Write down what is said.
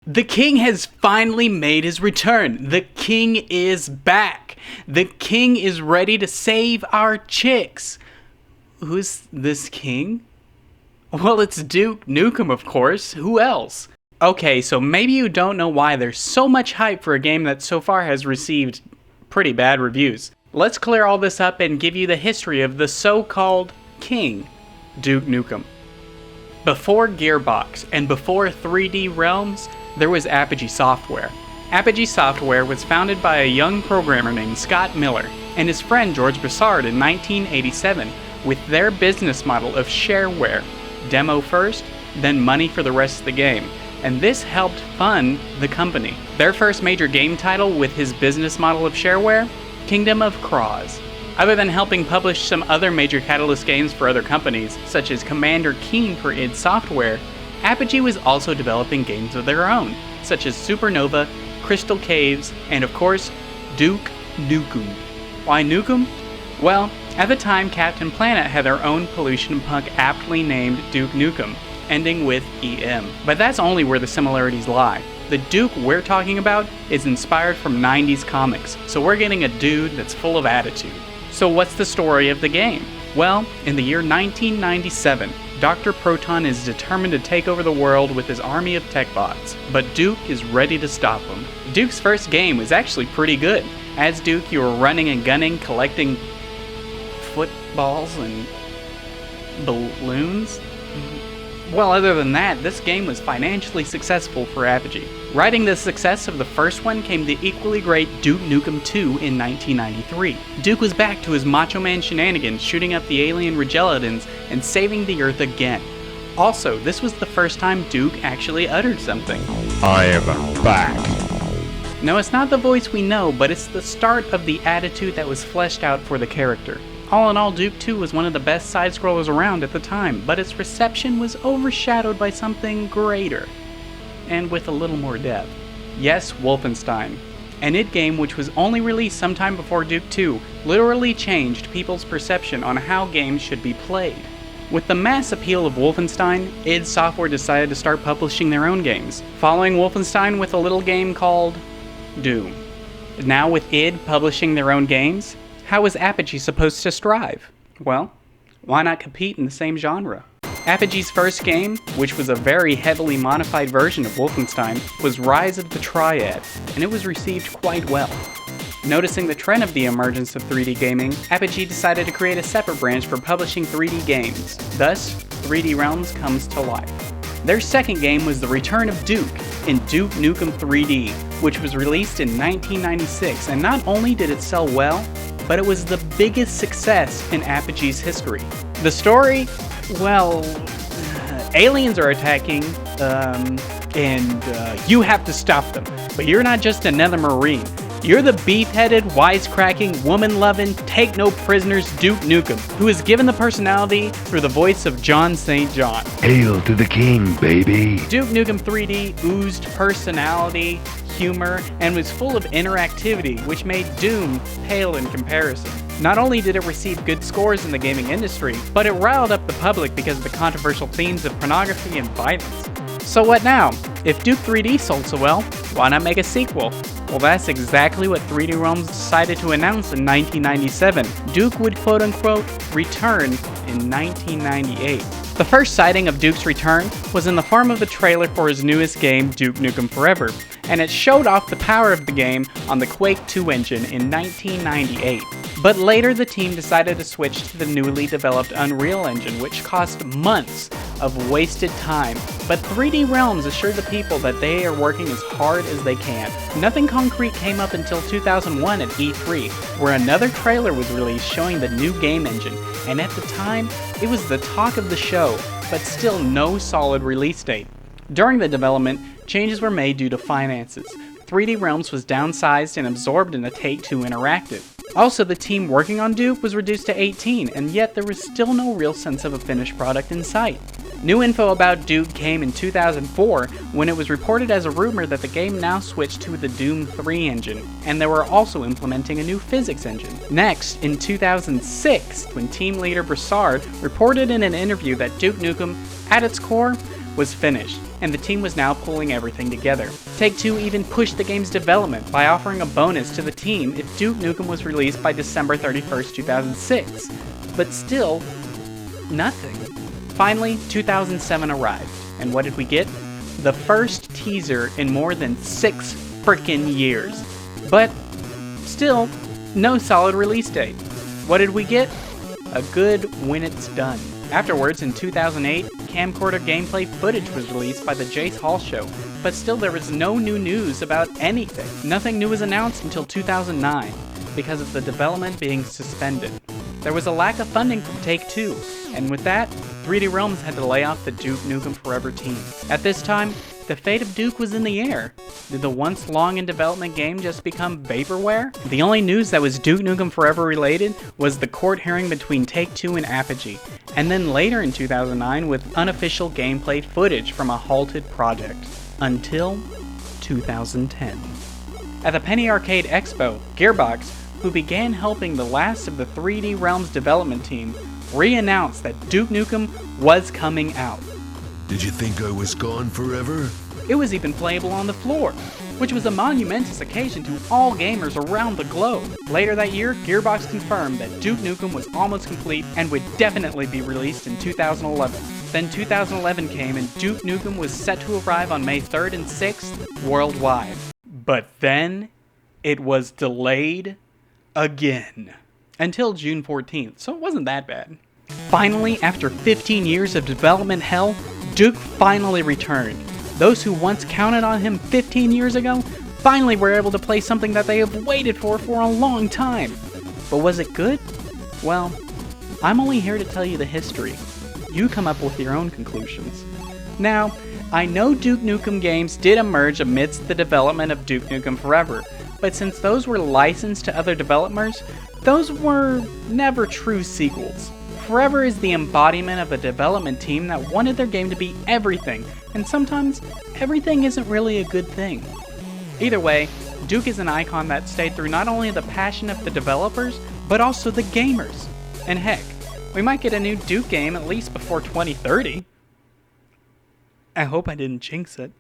The king has finally made his return. The king is back. The king is ready to save our chicks. Who's this king? Well, it's Duke Nukem, of course. Who else? Okay, so maybe you don't know why there's so much hype for a game that so far has received pretty bad reviews. Let's clear all this up and give you the history of the so-called king, Duke Nukem. Before Gearbox and before 3D Realms, there was Apogee Software. Apogee Software was founded by a young programmer named Scott Miller and his friend George Broussard in 1987 with their business model of shareware, demo first, then money for the rest of the game, and this helped fund the company. Their first major game title with his business model of shareware, Kingdom of Cross. Other than helping publish some other major Catalyst games for other companies, such as Commander Keen for id Software, Apogee was also developing games of their own, such as Supernova, Crystal Caves, and of course, Duke Nukem. Why Nukem? Well, at the time, Captain Planet had their own pollution punk aptly named Duke Nukem, ending with EM. But that's only where the similarities lie. The Duke we're talking about is inspired from 90s comics, so we're getting a dude that's full of attitude. So what's the story of the game? Well, in the year 1997, Dr. Proton is determined to take over the world with his army of tech bots, but Duke is ready to stop him. Duke's first game was actually pretty good. As Duke, you were running and gunning, collecting footballs and balloons. Well, other than that, this game was financially successful for Apogee. Riding the success of the first one came the equally great Duke Nukem 2 in 1993. Duke was back to his Macho Man shenanigans, shooting up the alien Regeladons and saving the Earth again. Also, this was the first time Duke actually uttered something. I am back. No, it's not the voice we know, but it's the start of the attitude that was fleshed out for the character. All in all, Duke 2 was one of the best side-scrollers around at the time, but its reception was overshadowed by something greater, and with a little more depth. Yes, Wolfenstein. An id game which was only released sometime before Duke 2 literally changed people's perception on how games should be played. With the mass appeal of Wolfenstein, id Software decided to start publishing their own games, following Wolfenstein with a little game called Doom. Now with id publishing their own games, how is Apogee supposed to strive? Well, why not compete in the same genre? Apogee's first game, which was a very heavily modified version of Wolfenstein, was Rise of the Triad, and it was received quite well. Noticing the trend of the emergence of 3D gaming, Apogee decided to create a separate branch for publishing 3D games. Thus, 3D Realms comes to life. Their second game was the return of Duke in Duke Nukem 3D, which was released in 1996, and not only did it sell well, but it was the biggest success in Apogee's history. The story, well, aliens are attacking, and you have to stop them. But you're not just another Marine. You're the beef-headed, wisecracking, woman-loving, take-no-prisoners Duke Nukem, who is given the personality through the voice of John St. John. Hail to the king, baby. Duke Nukem 3D oozed personality, humor, and was full of interactivity, which made Doom pale in comparison. Not only did it receive good scores in the gaming industry, but it riled up the public because of the controversial themes of pornography and violence. So what now? If Duke 3D sold so well, why not make a sequel? Well, that's exactly what 3D Realms decided to announce in 1997. Duke would quote-unquote return in 1998. The first sighting of Duke's return was in the form of a trailer for his newest game, Duke Nukem Forever, and it showed off the power of the game on the Quake 2 engine in 1998. But later the team decided to switch to the newly developed Unreal Engine, which cost months of wasted time. But 3D Realms assured the people that they are working as hard as they can. Nothing concrete came up until 2001 at E3, where another trailer was released showing the new game engine, and at the time, it was the talk of the show, but still no solid release date. During the development, changes were made due to finances. 3D Realms was downsized and absorbed into Take-Two Interactive. Also, the team working on Duke was reduced to 18, and yet there was still no real sense of a finished product in sight. New info about Duke came in 2004, when it was reported as a rumor that the game now switched to the Doom 3 engine, and they were also implementing a new physics engine. Next, in 2006, when team leader Broussard reported in an interview that Duke Nukem, at its core, was finished, and the team was now pulling everything together. Take-Two even pushed the game's development by offering a bonus to the team if Duke Nukem was released by December 31st, 2006. But still, nothing. Finally, 2007 arrived, and what did we get? The first teaser in more than 6 frickin' years. But still, no solid release date. What did we get? A good when it's done. Afterwards, in 2008, camcorder gameplay footage was released by the Jace Hall Show, but still there was no new news about anything. Nothing new was announced until 2009, because of the development being suspended. There was a lack of funding from Take-Two, and with that, 3D Realms had to lay off the Duke Nukem Forever team. At this time, the fate of Duke was in the air. Did the once long in development game just become vaporware? The only news that was Duke Nukem Forever related was the court hearing between Take-Two and Apogee, and then later in 2009 with unofficial gameplay footage from a halted project. Until 2010. At the Penny Arcade Expo, Gearbox, who began helping the last of the 3D Realms development team, re-announced that Duke Nukem was coming out. Did you think I was gone forever? It was even playable on the floor, which was a monumentous occasion to all gamers around the globe. Later that year, Gearbox confirmed that Duke Nukem was almost complete and would definitely be released in 2011. Then 2011 came and Duke Nukem was set to arrive on May 3rd and 6th worldwide. But then, it was delayed again. Until June 14th, so it wasn't that bad. Finally, after 15 years of development hell, Duke finally returned. Those who once counted on him 15 years ago finally were able to play something that they have waited for a long time. But was it good? Well, I'm only here to tell you the history. You come up with your own conclusions. Now, I know Duke Nukem games did emerge amidst the development of Duke Nukem Forever, but since those were licensed to other developers, those were never true sequels. Forever is the embodiment of a development team that wanted their game to be everything, and sometimes everything isn't really a good thing. Either way, Duke is an icon that stayed through not only the passion of the developers, but also the gamers. And heck, we might get a new Duke game at least before 2030. I hope I didn't jinx it.